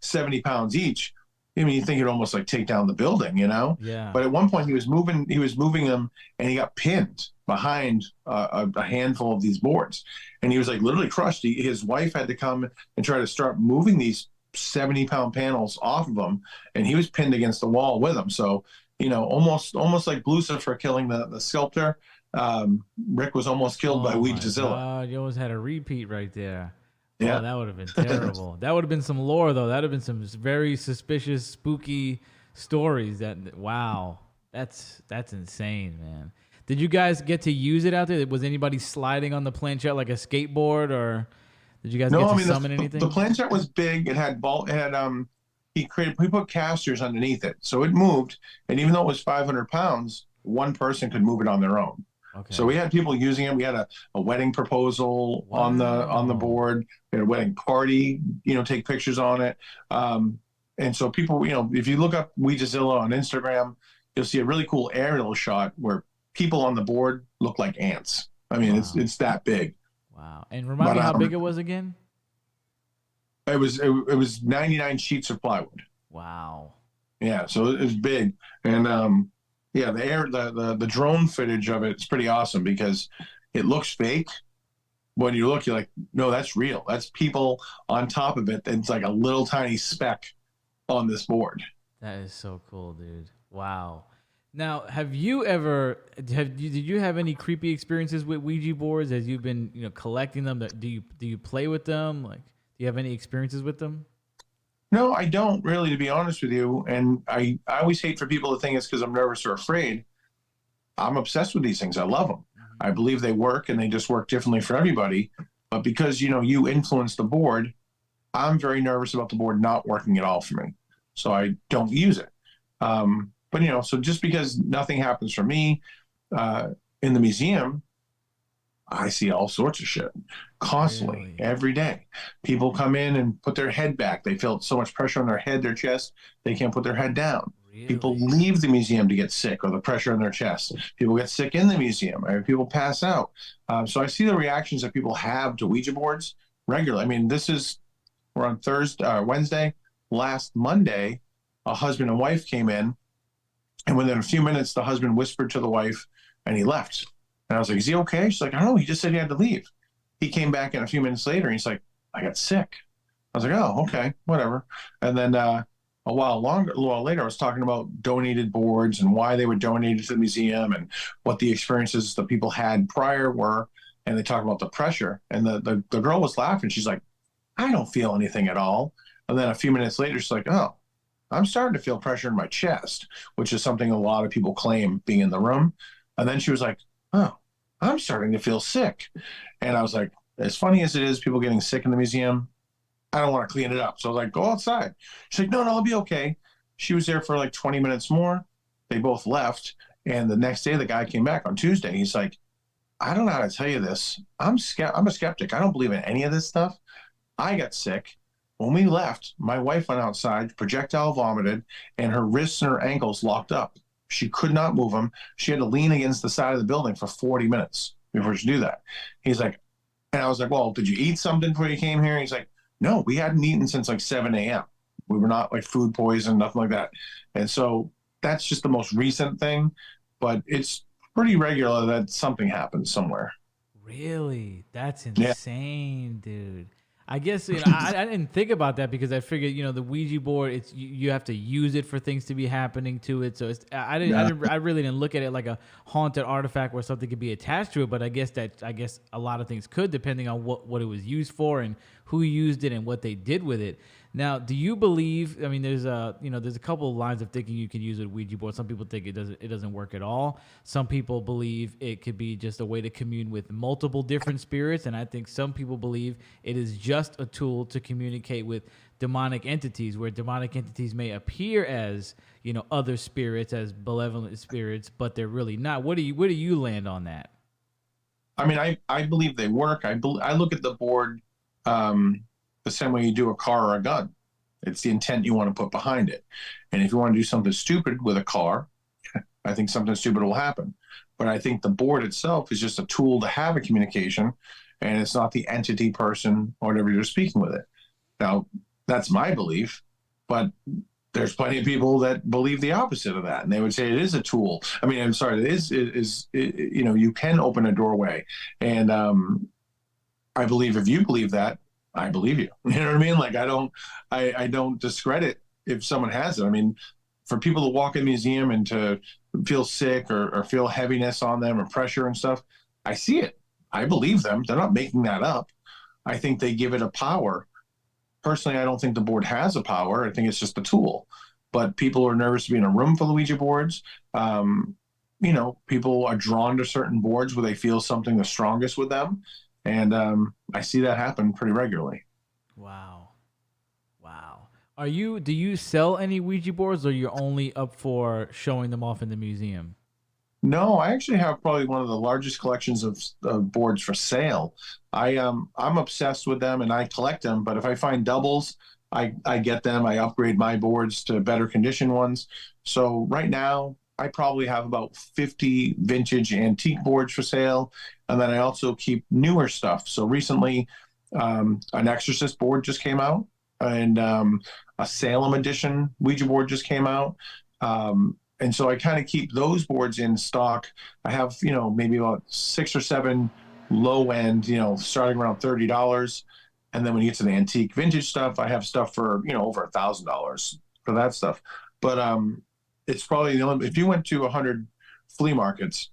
70 pounds each. I mean, you think it'd almost like take down the building. yeah. But at one point he was moving them and he got pinned behind a handful of these boards. And he was like literally crushed. His wife had to come and try to start moving these 70-pound panels off of him. And he was pinned against the wall with them. So, almost like Lucifer killing the sculptor. Rick was almost killed by Oh my Ouijazilla. God, you almost had a repeat right there. Oh, Yeah. that would have been terrible. That would have been some lore though. That would have been some very suspicious, spooky stories. Wow, that's insane, man. Did you guys get to use it out there? Was anybody sliding on the planchette like a skateboard, or did you guys No, get I to mean summon the anything? planchette was big. It had ball. It had he put casters underneath it, so it moved. And even though it was 500 pounds, one person could move it on their own. So Okay. we had people using it. We had a wedding proposal on the Wow. board. We had a wedding party. Take pictures on it. And so people, if you look up Ouijazilla on Instagram, you'll see a really cool aerial shot where people on the board look like ants. I mean, it's Wow. it's that big. Wow. And remind But me how big it was again? it was 99 sheets of plywood. Wow. Yeah, so it was big. And yeah, the drone footage of it is pretty awesome because it looks fake. When you look, you're like, no, that's real. That's people on top of it. It's like a little tiny speck on this board. That is so cool, dude. Wow. Now, did you have any creepy experiences with Ouija boards as you've been, collecting them? Do you play with them? Like, do you have any experiences with them? No, I don't really, to be honest with you. And I always hate for people to think it's because I'm nervous or afraid. I'm obsessed with these things. I love them. I believe they work and they just work differently for everybody. But because, you influence the board, I'm very nervous about the board not working at all for me. So I don't use it. But, so just because nothing happens for me in the museum, I see all sorts of shit constantly, Really? every day. People come in and put their head back. They feel so much pressure on their head, their chest, they can't put their head down. People Really? leave the museum to get sick or the pressure on their chest. People get sick in the museum. I mean, people pass out. So I see the reactions that people have to Ouija boards regularly. I mean, we're on Wednesday. Last Monday, a husband and wife came in, and within a few minutes, the husband whispered to the wife, and he left. And I was like, "Is he okay?" She's like, "I don't know. He just said he had to leave." He came back in a few minutes later, and he's like, "I got sick." I was like, "Oh, okay, whatever." And then a while later, I was talking about donated boards and why they were donated to the museum and what the experiences the people had prior were. And they talked about the pressure. And the girl was laughing. She's like, "I don't feel anything at all." And then a few minutes later, she's like, "Oh, I'm starting to feel pressure in my chest," which is something a lot of people claim being in the room. And then she was like, "Oh, I'm starting to feel sick." And I was like, as funny as it is, people getting sick in the museum, I don't want to clean it up. So I was like, "Go outside." She's like, "No, no, I'll be okay." She was there for like 20 minutes more. They both left. And the next day, the guy came back on Tuesday. He's like, "I don't know how to tell you this. I'm a skeptic. I don't believe in any of this stuff. I got sick. When we left, my wife went outside, projectile vomited, and her wrists and her ankles locked up. She could not move them. She had to lean against the side of the building for 40 minutes before she do that." He's like, and I was like, "Well, did you eat something before you came here?" He's like, "No, we hadn't eaten since like 7 a.m. We were not like food poisoned, nothing like that." And so that's just the most recent thing, but it's pretty regular that something happens somewhere. Really? That's Yeah. insane, dude. I guess I didn't think about that because I figured the Ouija board, it's you have to use it for things to be happening to it. So I really didn't look at it like a haunted artifact where something could be attached to it. But I guess a lot of things could, depending on what it was used for and who used it and what they did with it. Now, do you believe? I mean, there's a couple of lines of thinking you can use with Ouija board. Some people think it doesn't work at all. Some people believe it could be just a way to commune with multiple different spirits, and I think some people believe it is just a tool to communicate with demonic entities, where demonic entities may appear as other spirits, as malevolent spirits, but they're really not. Where do you land on that? I mean, I believe they work. I look at the board um, the same way you do a car or a gun. It's the intent you want to put behind it. And if you want to do something stupid with a car, I think something stupid will happen. But I think the board itself is just a tool to have a communication, and it's not the entity, person, or whatever you're speaking with it. Now, that's my belief, but there's plenty of people that believe the opposite of that, and they would say it is a tool. I mean, I'm sorry, you can open a doorway, and I believe if you believe that, I believe you. You know what I mean? Like I don't discredit if someone has it. I mean, for people to walk in a museum and to feel sick or feel heaviness on them or pressure and stuff, I see it. I believe them. They're not making that up. I think they give it a power. Personally, I don't think the board has a power. I think it's just a tool. But people are nervous to be in a room full of Ouija boards. People are drawn to certain boards where they feel something the strongest with them. And I see that happen pretty regularly. Wow. Wow. Do you sell any Ouija boards, or you're only up for showing them off in the museum? No, I actually have probably one of the largest collections of boards for sale. I'm obsessed with them and I collect them. But if I find doubles, I get them. I upgrade my boards to better condition ones. So right now, I probably have about 50 vintage antique boards for sale. And then I also keep newer stuff. So recently, an Exorcist board just came out, and a Salem edition Ouija board just came out. And so I kind of keep those boards in stock. I have, maybe about 6 or 7 low end, starting around $30. And then when you get to the antique vintage stuff, I have stuff for, over $1,000 for that stuff. But it's probably the only, if you went to 100 flea markets,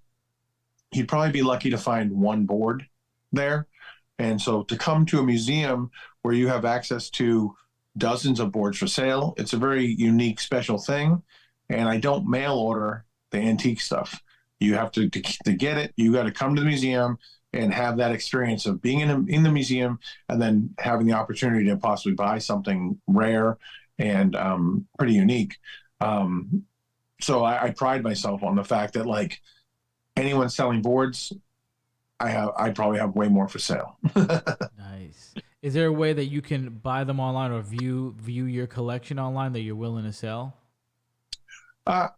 you'd probably be lucky to find one board there. And so to come to a museum where you have access to dozens of boards for sale, it's a very unique, special thing. And I don't mail order the antique stuff. You have to get it. You got to come to the museum and have that experience of being in the museum, and then having the opportunity to possibly buy something rare and pretty unique. So I pride myself on the fact that, like, anyone selling boards, I probably have way more for sale. Nice. Is there a way that you can buy them online or view your collection online that you're willing to sell? I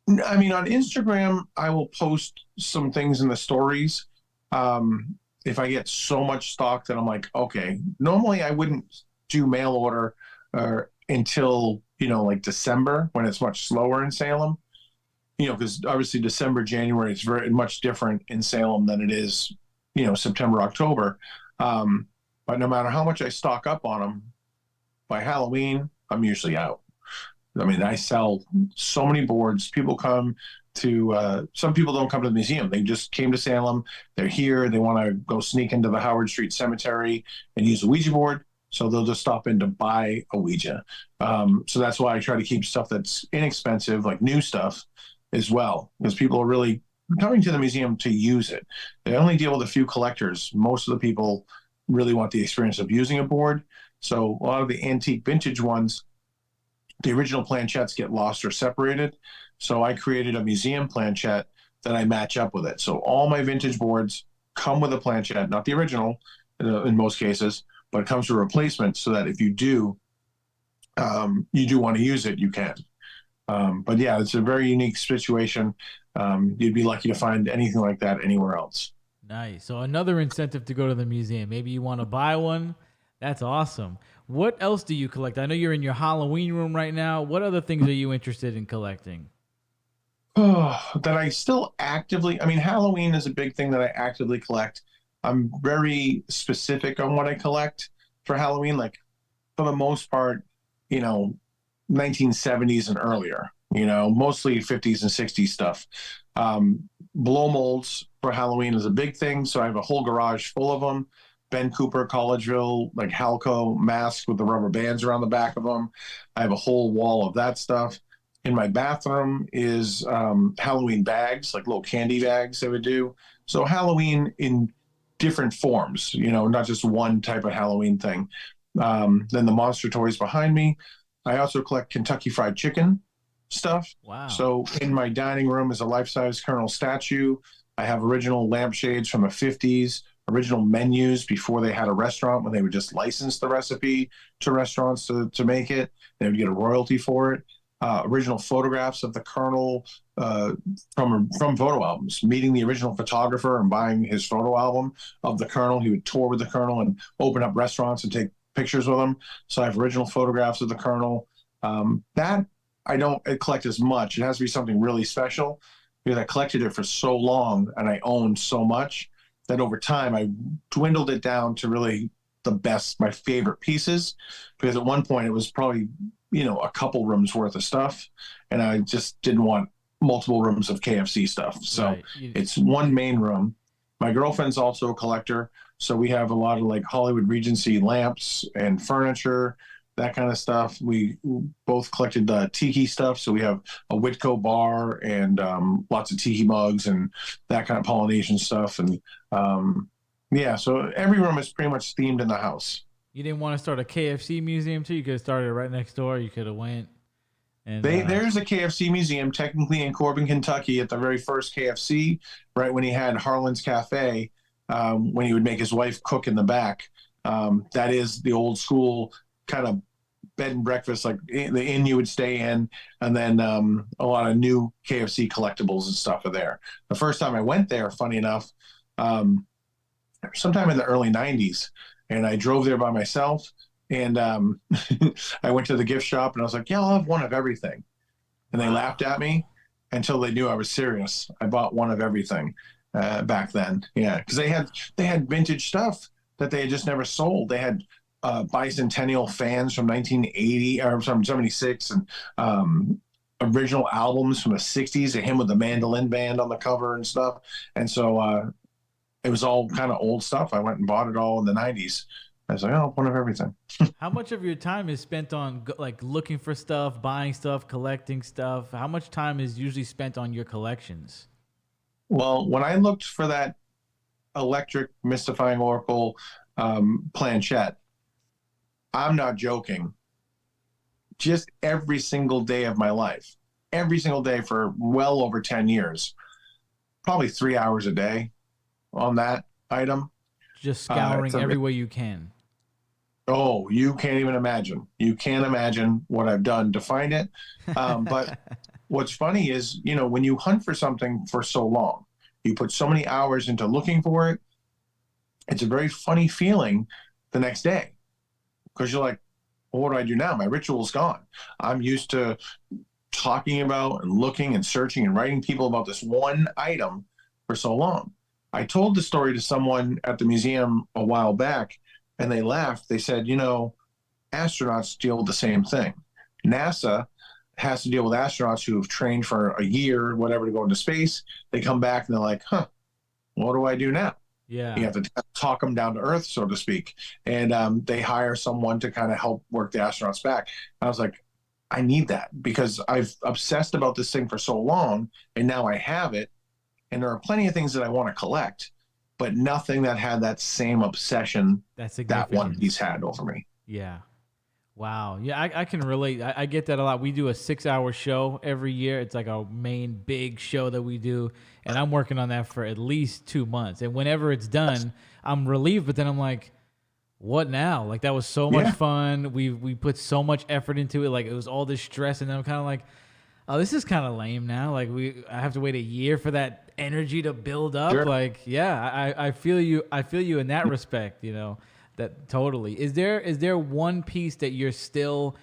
mean, on Instagram, I will post some things in the stories. If I get so much stock that I'm like, okay, normally I wouldn't do mail order until, like December, when it's much slower in Salem, because obviously December, January, it's very much different in Salem than it is, September, October. But no matter how much I stock up on them, by Halloween, I'm usually out. I mean, I sell so many boards. People come to, some people don't come to the museum. They just came to Salem. They're here. They want to go sneak into the Howard Street Cemetery and use a Ouija board. So they'll just stop in to buy a Ouija. So that's why I try to keep stuff that's inexpensive, like new stuff as well, because people are really coming to the museum to use it. They only deal with a few collectors. Most of the people really want the experience of using a board. So a lot of the antique vintage ones, the original planchettes get lost or separated. So I created a museum planchette that I match up with it. So all my vintage boards come with a planchette, not the original in most cases, but it comes with a replacement, so that if you do want to use it, you can. But yeah, it's a very unique situation. You'd be lucky to find anything like that anywhere else. Nice. So another incentive to go to the museum. Maybe you want to buy one. That's awesome. What else do you collect? I know you're in your Halloween room right now. What other things are you interested in collecting? Oh, that I still actively, I mean, Halloween is a big thing that I actively collect. I'm very specific on what I collect for Halloween. Like, for the most part, 1970s and earlier, mostly 50s and 60s stuff. Blow molds for Halloween is a big thing. So I have a whole garage full of them. Ben Cooper, Collegeville, like Halco masks with the rubber bands around the back of them. I have a whole wall of that stuff. In my bathroom is Halloween bags, like little candy bags they would do. So Halloween in different forms, not just one type of Halloween thing. Then the monster toys behind me. I also collect Kentucky Fried Chicken stuff. Wow. So in my dining room is a life-size Colonel statue. I have original lampshades from the 50s, original menus before they had a restaurant, when they would just license the recipe to restaurants to make it. They would get a royalty for it. Original photographs of the Colonel from photo albums, meeting the original photographer and buying his photo album of the Colonel. He would tour with the Colonel and open up restaurants and take pictures with him. So I have original photographs of the Colonel. That I don't collect as much. It has to be something really special, because I collected it for so long and I owned so much that over time I dwindled it down to really my favorite pieces. Because at one point it was probably, a couple rooms worth of stuff, and I just didn't want multiple rooms of KFC stuff. So Right. it's one main room. My girlfriend's also a collector, so we have a lot of like Hollywood Regency lamps and furniture, that kind of stuff. We both collected the tiki stuff, so we have a Whitco bar and lots of tiki mugs and that kind of Polynesian stuff. And yeah, so every room is pretty much themed in the house. You didn't want to start a KFC museum too? You could have started right next door. You could have went. And There's a KFC museum technically in Corbin, Kentucky, at the very first KFC, right when he had Harlan's Cafe, when he would make his wife cook in the back. That is the old school kind of bed and breakfast, like the inn you would stay in, and then a lot of new KFC collectibles and stuff are there. The first time I went there, funny enough, sometime in the early 90s, and I drove there by myself, and I went to the gift shop and I was like, yeah, I'll have one of everything. And they laughed at me until they knew I was serious. I bought one of everything back then. Yeah, because they had vintage stuff that they had just never sold. They had bicentennial fans from 1980 or from 76, and original albums from the 60s, and him with the mandolin band on the cover and stuff. And so it was all kind of old stuff. I went and bought it all in the 90s. I was like, oh, one of everything. How much of your time is spent on like looking for stuff, buying stuff, collecting stuff? How much time is usually spent on your collections? Well, when I looked for that electric mystifying oracle planchette, I'm not joking. Just every single day of my life, every single day for well over 10 years, probably 3 hours a day on that item. Just scouring everywhere you can. Oh, you can't even imagine. You can't imagine what I've done to find it. But what's funny is, when you hunt for something for so long, you put so many hours into looking for it, it's a very funny feeling the next day. Because you're like, well, what do I do now? My ritual's gone. I'm used to talking about and looking and searching and writing people about this one item for so long. I told the story to someone at the museum a while back, and they laughed. They said, astronauts deal with the same thing. NASA has to deal with astronauts who have trained for a year or whatever to go into space. They come back and they're like, what do I do now? Yeah. You have to talk them down to earth, so to speak. And they hire someone to kind of help work the astronauts back. I was like, I need that because I've obsessed about this thing for so long, and now I have it. And there are plenty of things that I want to collect, but nothing that had that same obsession that one piece had over me. Yeah. Wow. Yeah, I can relate. I get that a lot. We do a 6-hour show every year. It's like our main big show that we do. And I'm working on that for at least 2 months. And whenever it's done, I'm relieved. But then I'm like, what now? Like, that was so much fun. We put so much effort into it. Like, it was all this stress. And then I'm kind of like, oh, this is kind of lame now. Like, I have to wait a year for that energy to build up. Sure. Like, yeah, I feel you. I feel you in that respect, That totally. Is there one piece that you're still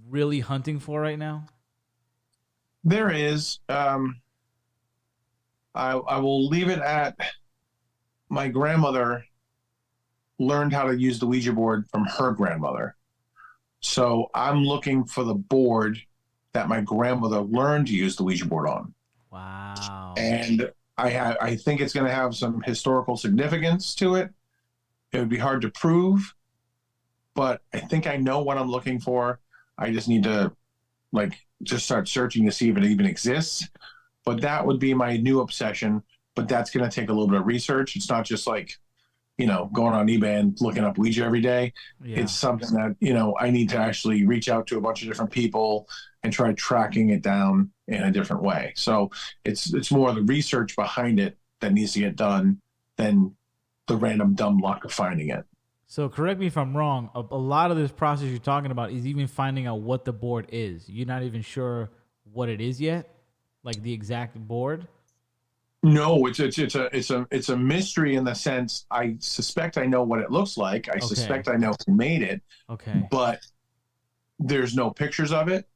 really hunting for right now? There is. I will leave it at my grandmother learned how to use the Ouija board from her grandmother. So I'm looking for the board that my grandmother learned to use the Ouija board on. Wow. And I think it's going to have some historical significance to it. It would be hard to prove, but I think I know what I'm looking for. I just need to just start searching to see if it even exists. But that would be my new obsession. But that's going to take a little bit of research. It's not just going on eBay and looking up Ouija every day. Yeah. It's something that, I need to actually reach out to a bunch of different people and try tracking it down in a different way. So it's more the research behind it that needs to get done than the random dumb luck of finding it. So correct me if I'm wrong. A lot of this process you're talking about is even finding out what the board is. You're not even sure what it is yet, like the exact board. No, it's a mystery in the sense I suspect I know what it looks like. I suspect I know who made it. Okay. But there's no pictures of it,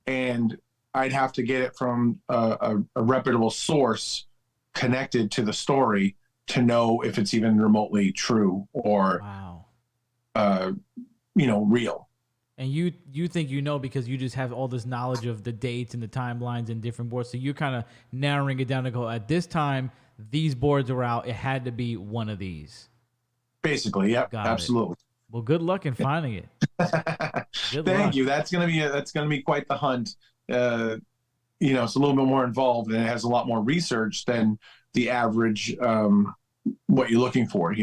and I'd have to get it from a reputable source connected to the story to know if it's even remotely true or real. And you think because you just have all this knowledge of the dates and the timelines and different boards. So you're kind of narrowing it down to go, at this time, these boards are out. It had to be one of these. Basically, yep, absolutely. Well, good luck in finding it. Thank you. That's gonna be quite the hunt. It's a little bit more involved and it has a lot more research than the average what you're looking for,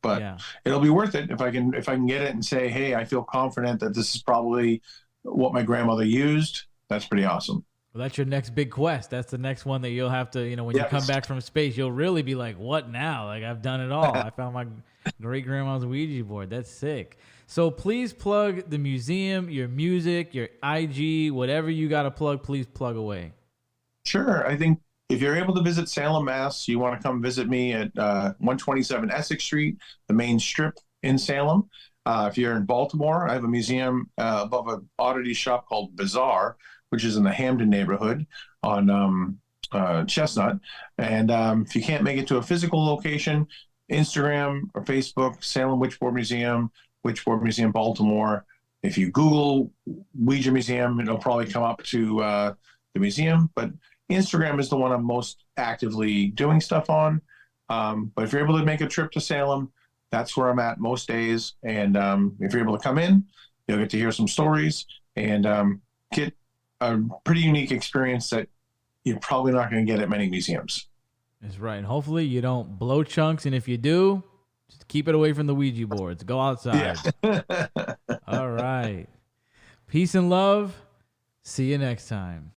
but it'll be worth it if I can get it and say, hey, I feel confident that this is probably what my grandmother used. That's pretty awesome. Well, that's your next big quest. That's the next one that you'll have to, when you Yes. come back from space, you'll really be like, what now? Like, I've done it all. I found my great grandma's Ouija board. That's sick. So please plug the museum, your music, your IG, whatever you got to plug, please plug away. Sure. I think if you're able to visit Salem, Mass, you want to come visit me at 127 Essex Street, the main strip in Salem. If you're in Baltimore, I have a museum above an oddity shop called Bazaar, which is in the Hamden neighborhood on Chestnut. And if you can't make it to a physical location, Instagram or Facebook, Salem Witchboard Museum, Witchboard Museum Baltimore. If you Google Ouija Museum, it'll probably come up to the museum. But Instagram is the one I'm most actively doing stuff on. But if you're able to make a trip to Salem, that's where I'm at most days. And if you're able to come in, you'll get to hear some stories and get a pretty unique experience that you're probably not going to get at many museums. That's right. And hopefully you don't blow chunks. And if you do, just keep it away from the Ouija boards. Go outside. Yeah. All right. Peace and love. See you next time.